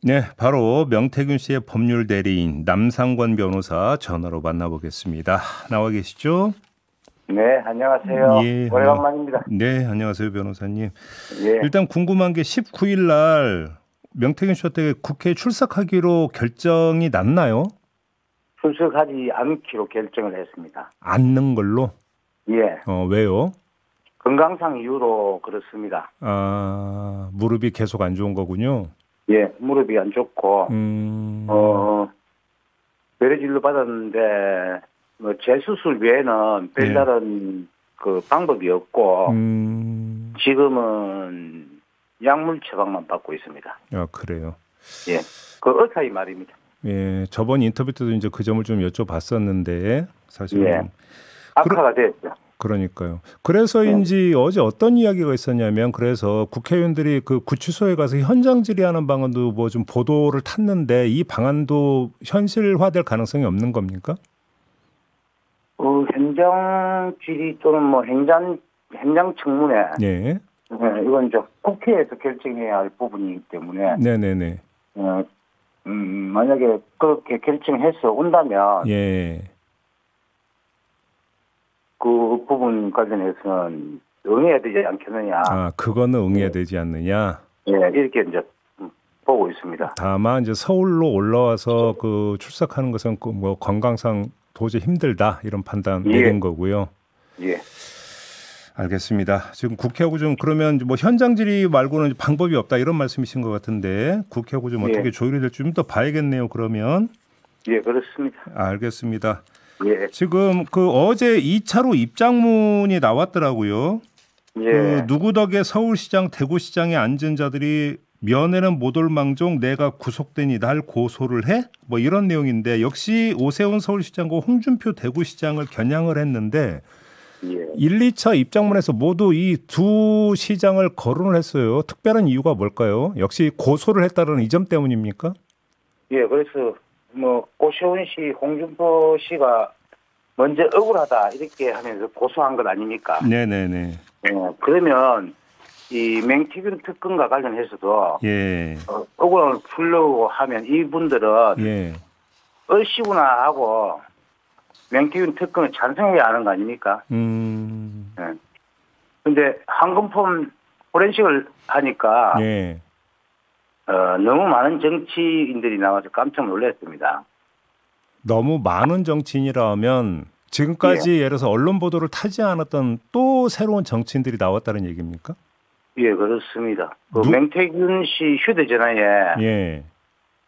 네, 바로 명태균 씨의 법률 대리인 남상권 변호사 전화로 만나보겠습니다. 나와 계시죠? 네, 안녕하세요. 예, 오래간만입니다. 네, 안녕하세요, 변호사님. 예, 일단 궁금한 게 19일 날 명태균 씨한테 국회에 출석하기로 결정이 났나요? 출석하지 않기로 결정을 했습니다. 않는 걸로? 예, 왜요? 건강상 이유로 그렇습니다. 아, 무릎이 계속 안 좋은 거군요. 예, 무릎이 안 좋고, 뇌를 받았는데, 뭐, 재수술 외에는 별다른 그 방법이 없고, 지금은 약물 처방만 받고 있습니다. 아, 그래요. 예, 그 의사의 말입니다. 예, 저번 인터뷰 때도 이제 그 점을 좀 여쭤봤었는데, 사실은. 예, 악화가 됐죠. 그러니까요. 그래서인지 어제 어떤 이야기가 있었냐면, 그래서 국회의원들이 그 구치소에 가서 현장 질의하는 방안도 뭐 좀 보도를 탔는데, 이 방안도 현실화될 가능성이 없는 겁니까? 현장 질의 또는 뭐 현장 청문회. 예. 이건 이제 국회에서 결정해야 할 부분이기 때문에. 네네네. 만약에 그렇게 결정해서 온다면. 예. 그 부분 관련해서는 응해야 되지 않겠느냐. 아, 그거는 응해야 되지 않느냐. 예, 이렇게 이제 보고 있습니다. 다만 이제 서울로 올라와서 그 출석하는 것은 뭐 건강상 도저히 힘들다 이런 판단 내린 거고요. 예. 알겠습니다. 지금 국회하고 좀 그러면 뭐 현장 질의 말고는 방법이 없다 이런 말씀이신 것 같은데 국회하고 좀 어떻게 조율이 될지 좀 더 봐야겠네요. 그러면. 예, 그렇습니다. 알겠습니다. 예. 지금 그 어제 2차로 입장문이 나왔더라고요. 예. 그 누구 덕에 서울시장, 대구시장에 앉은 자들이 면회는 못 올 망정 내가 구속되니 날 고소를 해? 뭐 이런 내용인데 역시 오세훈 서울시장과 홍준표 대구시장을 겨냥을 했는데 1, 2차 입장문에서 모두 이 두 시장을 거론을 했어요. 특별한 이유가 뭘까요? 역시 고소를 했다는 이 점 때문입니까? 예, 그래서 뭐 오세훈 씨, 홍준표 씨가 먼저 억울하다 이렇게 하면서 고소한 것 아닙니까? 네네네. 그러면 이 맹태균 특검과 관련해서도 예. 억울함을 풀려고 하면 이분들은 얼씨구나 하고 맹태균 특검에 찬성해야 하는 거 아닙니까? 근데 황금품 포렌식을 하니까 너무 많은 정치인들이 나와서 깜짝 놀랐습니다. 너무 많은 정치인이라면 지금까지 예를 들어서 언론 보도를 타지 않았던 또 새로운 정치인들이 나왔다는 얘기입니까? 예, 그렇습니다. 그 맹태균 씨 휴대전화에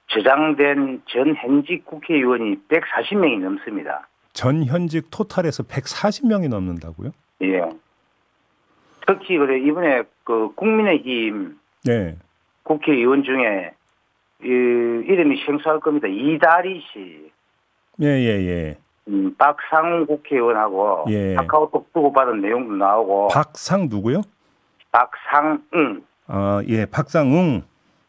저장된 전 현직 국회의원이 140명이 넘습니다. 전 현직 토탈에서 140명이 넘는다고요? 예. 특히 그래 이번에 그 국민의힘 국회의원 중에 이름이 생소할 겁니다. 이다리 씨, 박상웅 국회의원하고 카카오톡 주고받은 내용도 나오고. 박상 누구요? 박상웅. 아, 예, 박상웅.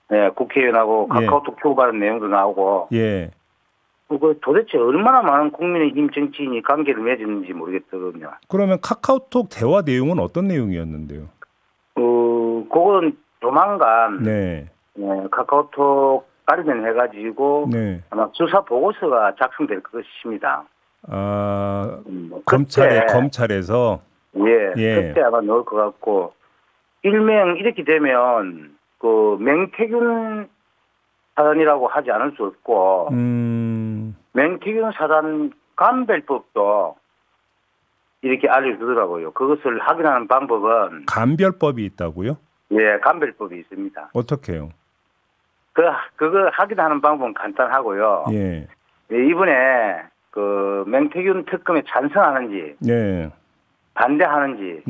네, 국회의원하고 카카오톡 주고받은 내용도 나오고. 그 도대체 얼마나 많은 국민의힘 정치인이 관계를 맺었는지 모르겠거든요. 그러면 카카오톡 대화 내용은 어떤 내용이었는데요? 그건 조만간 카카오톡 관련해가지고 아마 수사 보고서가 작성될 것입니다. 아, 검찰에서 그때 아마 나올 것 같고 일명 이렇게 되면 그 맹태균 사단이라고 하지 않을 수 없고 맹태균 사단 감별법도 이렇게 알려주더라고요. 그것을 확인하는 방법은 감별법이 있다고요? 예, 감별법이 있습니다. 어떻게요? 그거 확인하는 방법은 간단하고요. 이번에 그 맹태균 특검에 찬성하는지 반대하는지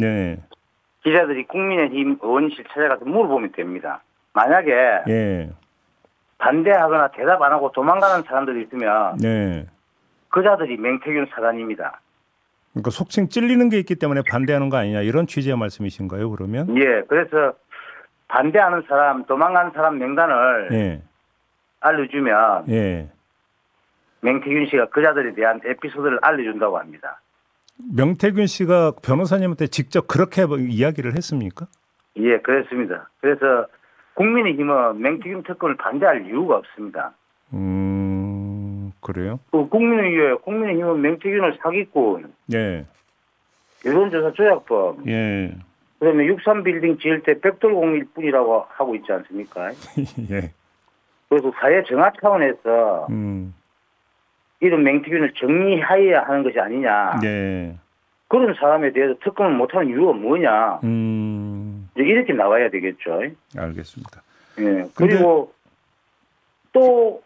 기자들이 국민의힘 의원실 찾아가서 물어보면 됩니다. 만약에 반대하거나 대답 안 하고 도망가는 사람들이 있으면 그자들이 맹태균 사단입니다. 그러니까 속칭 찔리는 게 있기 때문에 반대하는 거 아니냐 이런 취지의 말씀이신가요? 그러면? 예, 그래서 반대하는 사람, 도망가는 사람 명단을 알려주면 맹태균 씨가 그자들에 대한 에피소드를 알려준다고 합니다. 명태균 씨가 변호사님한테 직접 그렇게 이야기를 했습니까? 예, 그렇습니다. 그래서 국민의힘은 맹태균 특검을 반대할 이유가 없습니다. 그래요? 국민의힘은 맹태균을 사기꾼, 예, 여론조사 조작법, 예, 그다음에 63빌딩 지을 때 벽돌공일 뿐이라고 하고 있지 않습니까? 예. 그래서 사회 정화 차원에서 이런 맹태균을 정리해야 하는 것이 아니냐. 예. 그런 사람에 대해서 특검을 못하는 이유가 뭐냐. 이렇게 나와야 되겠죠. 알겠습니다. 예. 그리고 또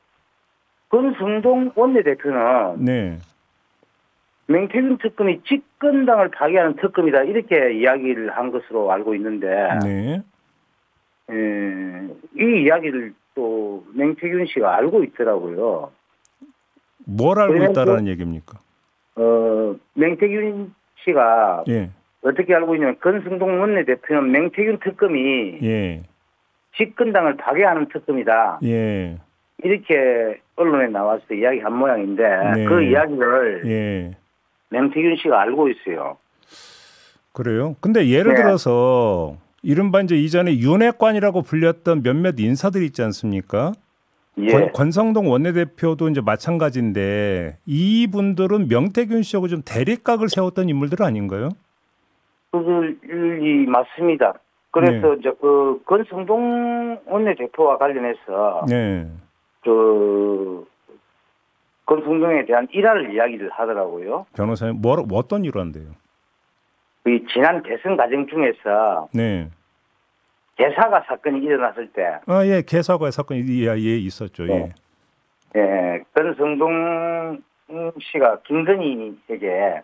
권성동 원내대표는 네. 맹태균 특검이 집권당을 파괴하는 특검이다 이렇게 이야기를 한 것으로 알고 있는데 네. 이 이야기를 또 맹태균 씨가 알고 있더라고요. 뭘 알고 있다라는 얘기입니까? 맹태균 씨가 예. 어떻게 알고 있냐면 권성동 원내대표는 맹태균 특검이 예. 집권당을 파괴하는 특검이다. 예. 이렇게 언론에 나와서 이야기한 모양인데 네. 그 이야기를 예. 맹태균 씨가 알고 있어요. 그래요? 근데 예를 들어서 이른바 이제 이전에 윤핵관이라고 불렸던 몇몇 인사들이 있지 않습니까? 예. 권성동 원내대표도 이제 마찬가지인데 이분들은 명태균 씨하고 좀 대립각을 세웠던 인물들 아닌가요? 그들이 맞습니다. 그래서 이제 그 권성동 원내대표와 관련해서 권성동에 대한 일화를 이야기를 하더라고요. 변호사님 어떤 일화인데요? 그 지난 대선 과정 중에서 개사가 사건이 일어났을 때 개사과 사건이 있었죠. 권성동 씨가 김건희에게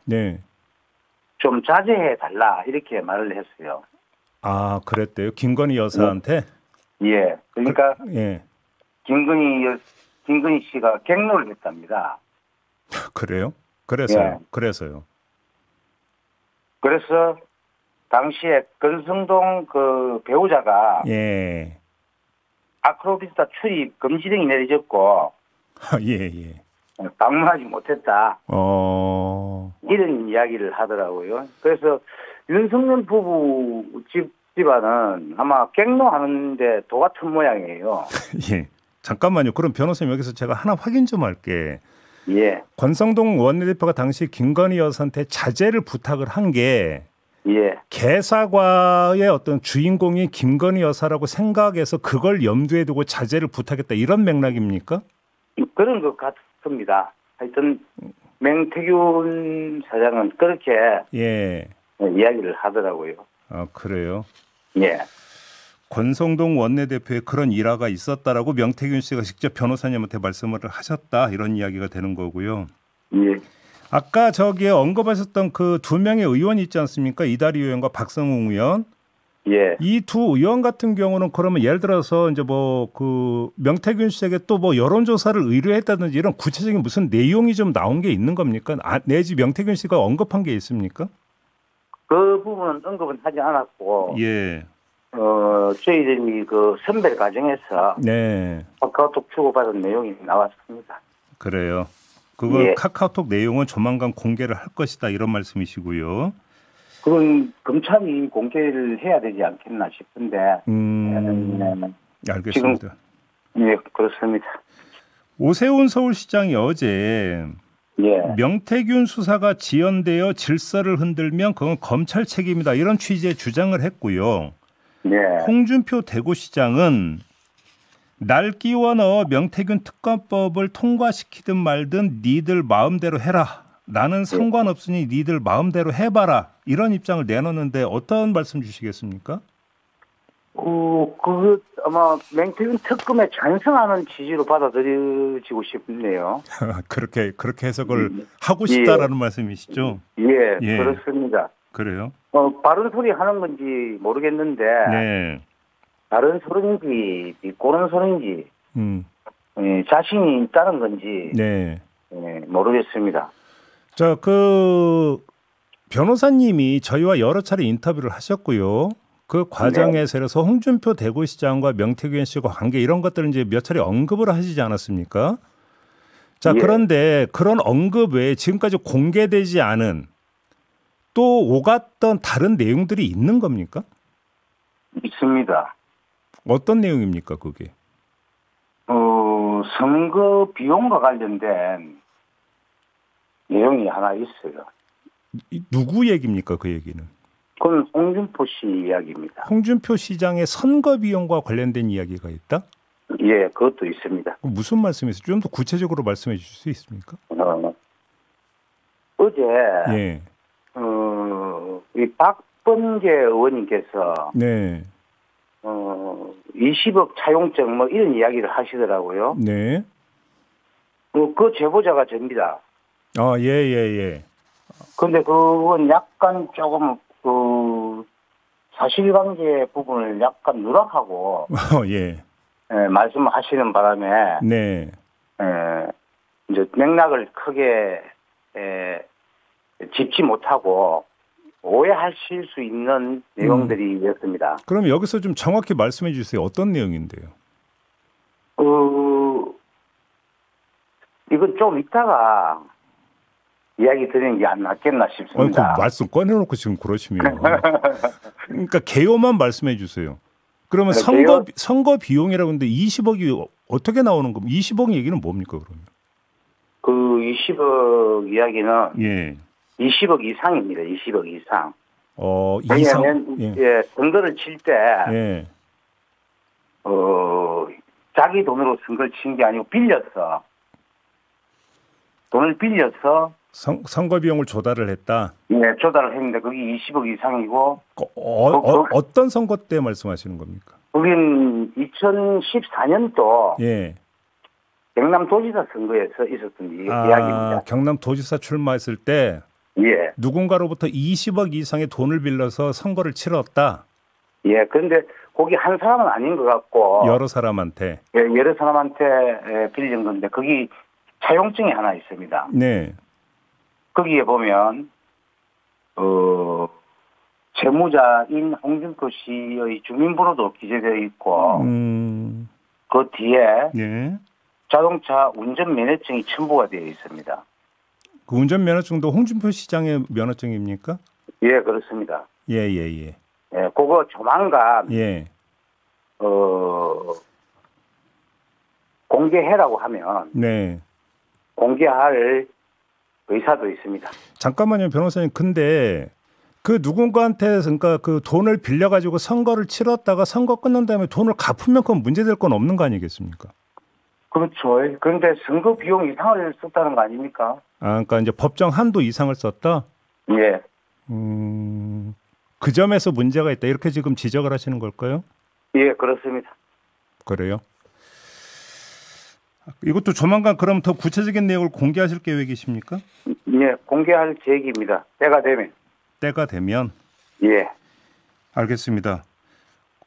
좀 자제해 달라 이렇게 말을 했어요. 아, 그랬대요? 김건희 여사한테? 예. 그러니까 김건희 씨가 갱노를 했답니다. 그래요? 그래서요. 그래서 당시에 권성동 그 배우자가 아크로비스타 출입 금지 등이 내려졌고 방문하지 못했다. 이런 이야기를 하더라고요. 그래서 윤석열 부부 집안은 아마 갱노하는데 도 같은 모양이에요. 잠깐만요. 그럼 변호사님 여기서 제가 하나 확인 좀 할게. 권성동 원내대표가 당시 김건희 여사한테 자제를 부탁을 한 게 개사과의 어떤 주인공이 김건희 여사라고 생각해서 그걸 염두에 두고 자제를 부탁했다 이런 맥락입니까? 그런 것 같습니다. 하여튼 맹태균 사장은 그렇게 이야기를 하더라고요. 아, 그래요? 예. 권성동 원내대표의 그런 일화가 있었다라고 명태균 씨가 직접 변호사님한테 말씀을 하셨다 이런 이야기가 되는 거고요. 아까 저기에 언급하셨던 그 두 명의 의원이 있지 않습니까? 이다리 의원과 박성웅 의원. 이 두 의원 같은 경우는 그러면 예를 들어서 이제 뭐 그 명태균 씨에게 또 뭐 여론조사를 의뢰했다든지 이런 구체적인 무슨 내용이 좀 나온 게 있는 겁니까? 내지 명태균 씨가 언급한 게 있습니까? 그 부분은 언급은 하지 않았고. 저희들이 그 선별 과정에서 카카오톡 주고받은 내용이 나왔습니다. 그래요. 그거 카카오톡 내용은 조만간 공개를 할 것이다 이런 말씀이시고요. 그건 검찰이 공개를 해야 되지 않겠나 싶은데. 알겠습니다. 지금, 그렇습니다. 오세훈 서울시장이 어제 명태균 수사가 지연되어 질서를 흔들면 그건 검찰 책임이다 이런 취지의 주장을 했고요. 홍준표 대구시장은 날 끼워 넣어 명태균 특검법을 통과시키든 말든 니들 마음대로 해라. 나는 상관없으니 니들 마음대로 해봐라. 이런 입장을 내놓는데 어떤 말씀 주시겠습니까? 아마 맹태균 특검에 찬성하는 취지로 받아들여지고 싶네요. 그렇게 해석을 하고 싶다라는 말씀이시죠? 그렇습니다. 그래요? 바른 소리 하는 건지 모르겠는데 바른 소리인지 비꼬는 소리인지 자신이 있다는 건지 모르겠습니다. 자, 그 변호사님이 저희와 여러 차례 인터뷰를 하셨고요. 그 과정에서 홍준표 대구시장과 명태균 씨와 관계 이런 것들을 이제 몇 차례 언급을 하시지 않았습니까? 자, 그런데 그런 언급 외에 지금까지 공개되지 않은 또 오갔던 다른 내용들이 있는 겁니까? 있습니다. 어떤 내용입니까, 그게? 선거 비용과 관련된 내용이 하나 있어요. 누구 얘기입니까, 그 얘기는? 그건 홍준표 씨 이야기입니다. 홍준표 시장의 선거 비용과 관련된 이야기가 있다? 예, 그것도 있습니다. 무슨 말씀이세요? 좀 더 구체적으로 말씀해 주실 수 있습니까? 어제 예. 이 박범계 의원님께서 네. 20억 차용증 뭐 이런 이야기를 하시더라고요. 네. 그 제보자가 접니다. 예. 근데 그건 약간 조금 사실관계 부분을 약간 누락하고 예. 말씀하시는 바람에 네. 이제 맥락을 크게 짚지 못하고 오해하실 수 있는 내용들이었습니다. 그럼 여기서 좀 정확히 말씀해 주세요. 어떤 내용인데요? 이건 좀 이따가 이야기 드리는 게 안 낫겠나 싶습니다. 그 말씀 꺼내놓고 지금 그러시면. 그러니까 개요만 말씀해 주세요. 그러면 선거 비용이라고 하는데 20억이 어떻게 나오는 겁니까? 20억 얘기는 뭡니까, 그러면? 그 20억 이야기는 예. 20억 이상입니다. 20억 이상. 왜냐하면 예, 선거를 칠 때 예. 자기 돈으로 선거를 친 게 아니고 돈을 빌려서 선거 비용을 조달을 했다. 예, 조달을 했는데 그게 20억 이상이고. 어떤 선거 때 말씀하시는 겁니까? 거긴 2014년도 예. 경남도지사 선거에서 있었던 이야기입니다. 경남도지사 출마했을 때 예. 누군가로부터 20억 이상의 돈을 빌려서 선거를 치렀다. 예, 그런데 거기 한 사람은 아닌 것 같고 여러 사람한테. 예, 여러 사람한테 빌린 건데 거기 차용증이 하나 있습니다. 네. 거기에 보면 채무자인 홍준표 씨의 주민번호도 기재되어 있고 그 뒤에 예. 자동차 운전면허증이 첨부가 되어 있습니다. 그 운전면허증도 홍준표 시장의 면허증입니까? 예, 그렇습니다. 예. 예, 그거 조만간 예. 공개해라고 하면 네. 공개할 의사도 있습니다. 잠깐만요, 변호사님. 근데 그 누군가한테 그러니까 그 돈을 빌려 가지고 선거를 치렀다가 선거 끝난 다음에 돈을 갚으면 그건 문제될 건 없는 거 아니겠습니까? 그렇죠. 그런데 선거 비용 이상을 썼다는 거 아닙니까? 그러니까 이제 법정 한도 이상을 썼다? 예. 그 점에서 문제가 있다. 이렇게 지금 지적을 하시는 걸까요? 예, 그렇습니다. 그래요? 이것도 조만간 그럼 더 구체적인 내용을 공개하실 계획이십니까? 예, 공개할 계획입니다. 때가 되면. 때가 되면? 예. 알겠습니다.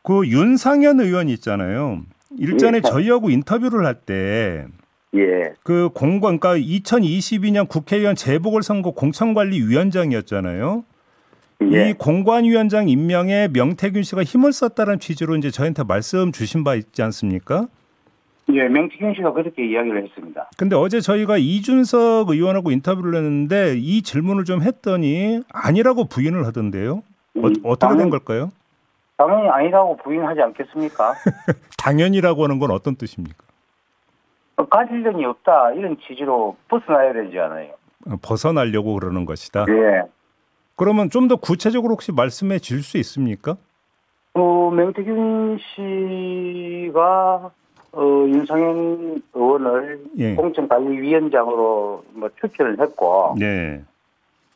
그 윤상현 의원 있잖아요. 일전에 저희하고 인터뷰를 할 때 예. 그 그러니까 2022년 국회의원 재보궐선거 공천관리위원장이었잖아요. 예. 이 공관위원장 임명에 명태균 씨가 힘을 썼다는 취지로 이제 저희한테 말씀 주신 바 있지 않습니까? 예, 명태균 씨가 그렇게 이야기를 했습니다. 근데 어제 저희가 이준석 의원하고 인터뷰를 했는데 이 질문을 좀 했더니 아니라고 부인을 하던데요. 어떻게 된 걸까요? 당연히 아니라고 부인하지 않겠습니까? 당연히라고 하는 건 어떤 뜻입니까? 가질 돈이 없다 이런 취지로 벗어나야 되지 않아요. 벗어나려고 그러는 것이다. 예. 그러면 좀 더 구체적으로 혹시 말씀해 주실 수 있습니까? 명태균 씨가 윤상현 의원을 예. 공천관리위원장으로 추천을 했고, 네.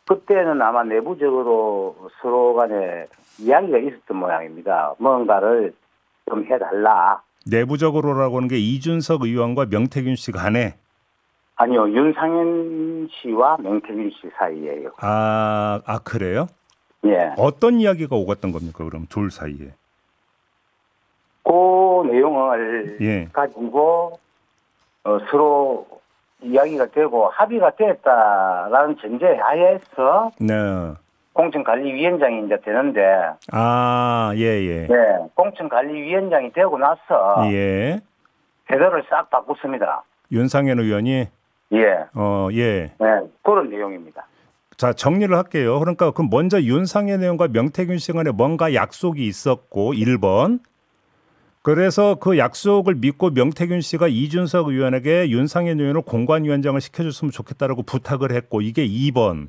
그때는 아마 내부적으로 서로 간에 이야기가 있었던 모양입니다. 뭔가를 좀 해달라. 내부적으로라고 하는 게 이준석 의원과 명태균 씨 간에? 아니요, 윤상현 씨와 명태균 씨 사이에요. 그래요? 예. 어떤 이야기가 오갔던 겁니까, 그럼 둘 사이에? 그 내용을 가지고 서로 이야기가 되고 합의가 됐다라는 전제 하에서 네. 공천관리위원장이 이제 되는데 예. 네, 공천관리위원장이 되고 나서 제도를 싹 바꿨습니다. 윤상현 의원이 네, 그런 내용입니다. 자, 정리를 할게요. 그러니까 그럼 먼저 윤상현 의원과 명태균 씨 간에 뭔가 약속이 있었고 1번. 그래서 그 약속을 믿고 명태균 씨가 이준석 의원에게 윤상현 의원을 공관위원장을 시켜줬으면 좋겠다라고 부탁을 했고 이게 2번.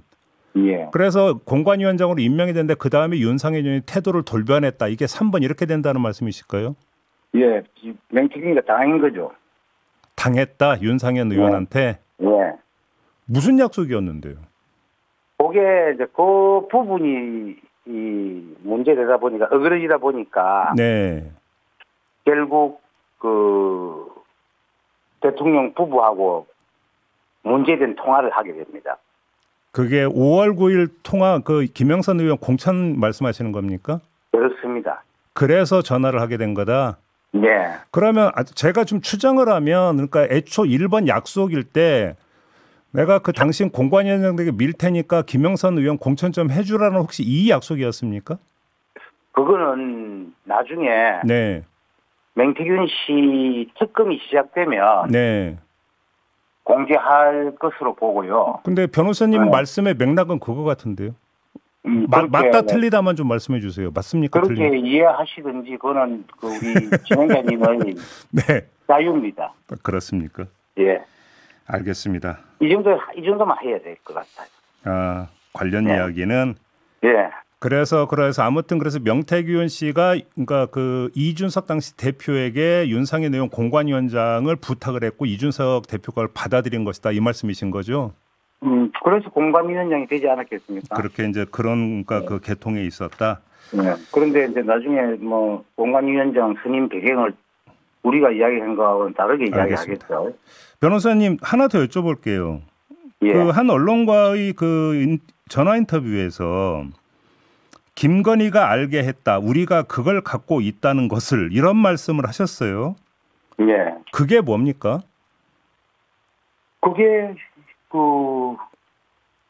예. 그래서 공관위원장으로 임명이 됐는데 그 다음에 윤상현 의원이 태도를 돌변했다. 이게 3번 이렇게 된다는 말씀이실까요? 예. 명태균이가 당한 거죠. 당했다. 윤상현 의원한테. 예. 무슨 약속이었는데요? 그게 이제 그 부분이 이 문제되다 보니까 어그러지다 보니까 네. 결국 그 대통령 부부하고 문제된 통화를 하게 됩니다. 그게 5월 9일 통화 그 김영선 의원 공천 말씀하시는 겁니까? 그렇습니다. 그래서 전화를 하게 된 거다. 네. 그러면 제가 좀 추정을 하면 그러니까 애초 1번 약속일 때 내가 그 당신 공관위원장에게 밀 테니까 김영선 의원 공천 좀 해주라는 혹시 이 약속이었습니까? 그거는 나중에 네. 명태균 씨 특검이 시작되면 네. 공개할 것으로 보고요. 근데 변호사님 말씀의 맥락은 그거 같은데요. 맞다 틀리다만 좀 말씀해 주세요. 맞습니까? 그렇게 이해하시든지 그거는 그 우리 진행자님의 네. 자유입니다. 그렇습니까? 예. 알겠습니다. 이 정도만 해야 될 것 같아요. 아, 관련 이야기는 예. 그래서 아무튼 그래서 명태균 씨가 그러니까 그 이준석 당시 대표에게 윤상현 의원 공관위원장을 부탁을 했고 이준석 대표가 그걸 받아들인 것이다 이 말씀이신 거죠? 그래서 공관위원장이 되지 않았겠습니까? 그렇게 이제 그런 그러니까 그 계통에 있었다. 네. 그런데 이제 나중에 뭐 공관위원장 선임 배경을 우리가 이야기한 거하고는 다르게 이야기하겠죠. 변호사님 하나 더 여쭤볼게요. 예. 그 한 언론과의 그 전화 인터뷰에서 김건희가 알게 했다. 우리가 그걸 갖고 있다는 것을 이런 말씀을 하셨어요. 예. 그게 뭡니까? 그게 그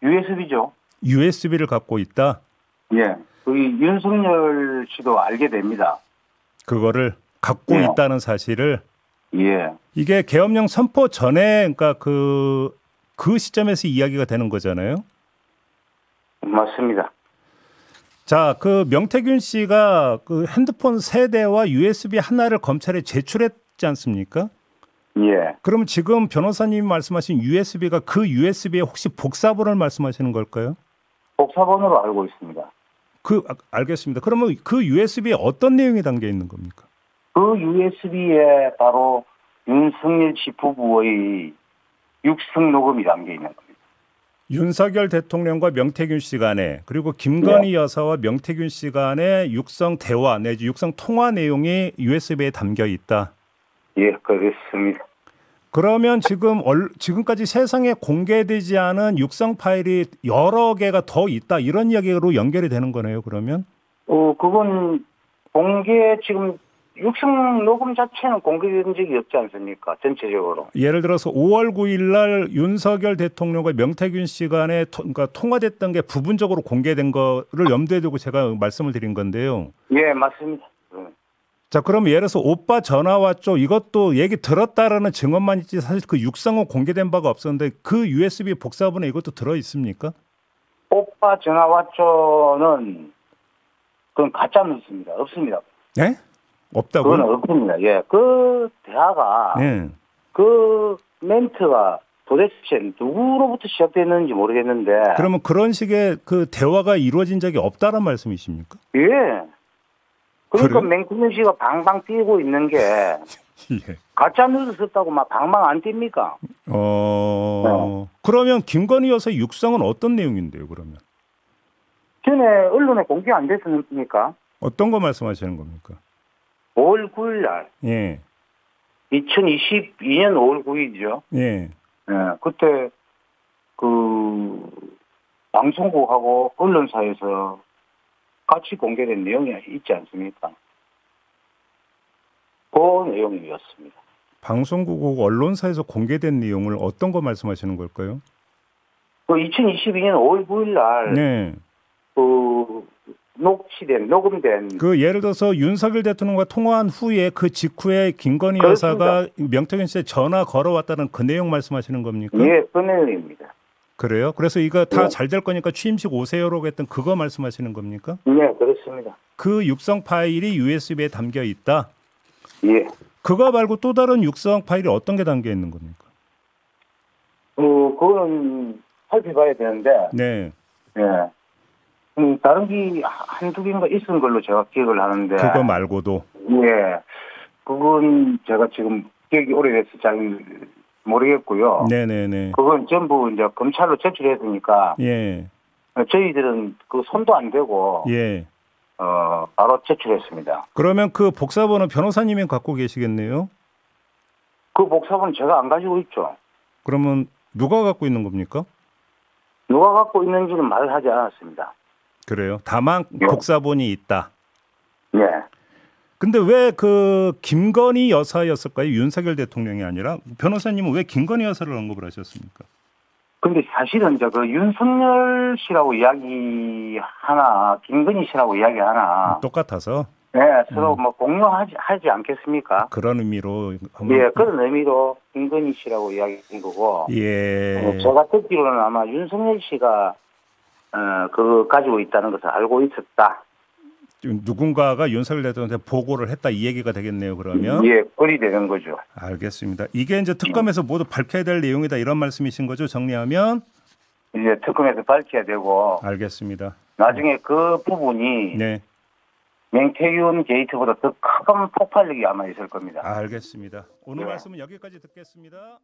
USB죠. USB를 갖고 있다. 예. 그 윤석열 씨도 알게 됩니다. 그거를 갖고 있다는 사실을. 예. 이게 계엄령 선포 전에 그러니까 그 시점에서 이야기가 되는 거잖아요. 맞습니다. 자, 그 명태균 씨가 그 핸드폰 3대와 USB 하나를 검찰에 제출했지 않습니까? 예. 그럼 지금 변호사님이 말씀하신 USB가 그 USB에 혹시 복사본을 말씀하시는 걸까요? 복사본으로 알고 있습니다. 알겠습니다. 그러면 그 USB에 어떤 내용이 담겨 있는 겁니까? 그 USB에 바로 윤석열 씨 부부의 육성 녹음이 담겨 있는 겁니다. 윤석열 대통령과 명태균 씨 간에 그리고 김건희 여사와 명태균 씨 간의 육성 대화 내지 육성 통화 내용이 USB에 담겨 있다. 예, 그렇습니다. 그러면 지금까지 세상에 공개되지 않은 육성 파일이 여러 개가 더 있다 이런 이야기로 연결이 되는 거네요. 그러면? 그건 지금 육성 녹음 자체는 공개된 적이 없지 않습니까? 전체적으로. 예를 들어서 5월 9일 날 윤석열 대통령과 명태균 씨 간에 그러니까 통화됐던 게 부분적으로 공개된 거를 염두에 두고 제가 말씀을 드린 건데요. 예, 맞습니다. 자, 그럼 예를 들어서 오빠 전화 왔죠. 이것도 얘기 들었다라는 증언만 있지 사실 그 육성은 공개된 바가 없었는데 그 USB 복사본에 이것도 들어 있습니까? 오빠 전화 왔죠는 그건 가짜 뉴스입니다. 없습니다. 네? 없다고요? 그건 없습니다. 예, 그 대화가 그 멘트가 도대체 누구로부터 시작됐는지 모르겠는데. 그러면 그런 식의 그 대화가 이루어진 적이 없다는 말씀이십니까? 예. 그러니까 그래요? 맹태균 씨가 방방 뛰고 있는 게 가짜 뉴스 썼다고 막 방방 안 뜁니까? 그러면 김건희 여사의 육성은 어떤 내용인데요? 그러면 전에 언론에 공개 안 됐습니까? 어떤 거 말씀하시는 겁니까? 5월 9일 날. 예. 2022년 5월 9일이죠. 예. 예. 그때 그 방송국하고 언론사에서 같이 공개된 내용이 있지 않습니까? 그 내용이었습니다. 방송국 언론사에서 공개된 내용을 어떤 거 말씀하시는 걸까요? 그 2022년 5월 9일 날 네. 그 녹음된 그 예를 들어서 윤석열 대통령과 통화한 후에 그 직후에 김건희 그렇습니다. 여사가 명태균 씨에 전화 걸어왔다는 그 내용 말씀하시는 겁니까? 예, 그 내용입니다. 그래요? 그래서 이거 다 잘 될 거니까 취임식 오세요라고 했던 그거 말씀하시는 겁니까? 네, 그렇습니다. 그 육성 파일이 USB에 담겨 있다. 예. 그거 말고 또 다른 육성 파일이 어떤 게 담겨 있는 겁니까? 그거는 살펴봐야 되는데. 네. 예. 다른 게 한두 개인가 있은 걸로 제가 기억을 하는데. 그거 말고도. 예. 그건 제가 지금 기억이 오래돼서 잘 모르겠고요. 네네네. 그건 전부 이제 검찰로 제출했으니까. 예. 저희들은 그 손도 안 대고. 예. 바로 제출했습니다. 그러면 그 복사본은 변호사님이 갖고 계시겠네요? 그 복사본은 제가 안 가지고 있죠. 그러면 누가 갖고 있는 겁니까? 누가 갖고 있는지는 말을 하지 않았습니다. 그래요? 다만 복사본이 있다. 예. 근데 왜 그 김건희 여사였을까요? 윤석열 대통령이 아니라 변호사님은 왜 김건희 여사를 언급을 하셨습니까? 근데 사실은 이제 그 윤석열 씨라고 이야기하나 김건희 씨라고 이야기하나 똑같아서 네, 서로 뭐 공유하지 않겠습니까? 그런 의미로 예, 그런 의미로 김건희 씨라고 이야기한 거고. 예. 제가 듣기로는 아마 윤석열 씨가 그거 가지고 있다는 것을 알고 있었다. 누군가가 윤석열 대통령한테 보고를 했다 이 얘기가 되겠네요. 그러면 예, 꼴이 되는 거죠. 알겠습니다. 이게 이제 특검에서 모두 밝혀야 될 내용이다 이런 말씀이신 거죠? 정리하면 이제 특검에서 밝혀야 되고. 알겠습니다. 나중에 그 부분이 네. 맹태균 게이트보다 더 큰 폭발력이 아마 있을 겁니다. 알겠습니다. 오늘 네. 말씀은 여기까지 듣겠습니다.